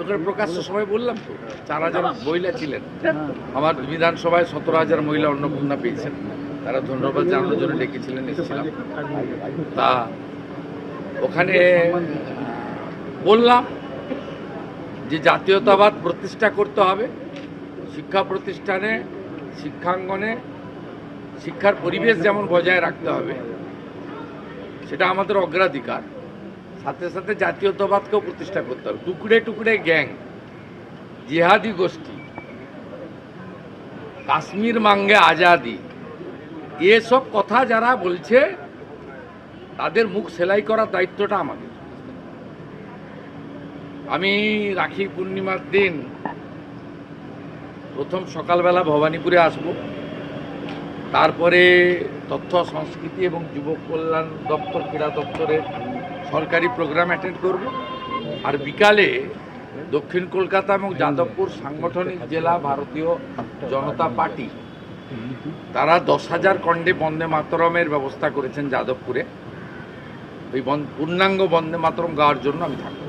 ওখানে প্রকাশ্য সবাই বললাম তো 4,000 মহিলা ছিলেন। আমার বিধানসভায় 17,000 মহিলা অন্নপূর্ণা পেয়েছেন। তারা ধন্যবাদ জানানোর জন্য ডেকেছিলেন, এসেছিলাম। তা ওখানে বললাম যে জাতীয়তাবাদ প্রতিষ্ঠা করতে হবে, শিক্ষা প্রতিষ্ঠানে শিক্ষাঙ্গনে শিক্ষার পরিবেশ যেমন বজায় রাখতে হবে, সেটা আমাদের অগ্রাধিকার। সাথে সাথে জাতীয়তাবাদকেও প্রতিষ্ঠা করতে হবে। টুকরে টুকরে গ্যাং, জিহাদি গোষ্ঠী, কাশ্মীর মাঙ্গে আজাদি, এসব কথা যারা বলছে তাদের মুখ সেলাই করার দায়িত্বটা আমাদের। আমি রাখি পূর্ণিমার দিন প্রথম সকালবেলা ভবানীপুরে আসব, তারপরে তথ্য সংস্কৃতি এবং যুব কল্যাণ দপ্তর, ক্রীড়া দপ্তরের সরকারি প্রোগ্রাম অ্যাটেন্ড করব, আর বিকালে দক্ষিণ কলকাতা এবং যাদবপুর সাংগঠনিক জেলা ভারতীয় জনতা পার্টি তারা 10,000 কণ্ঠে বন্দে মাতরমের ব্যবস্থা করেছেন যাদবপুরে। ওই পূর্ণাঙ্গ বন্দে মাতরম গাওয়ার জন্য আমি থাকব।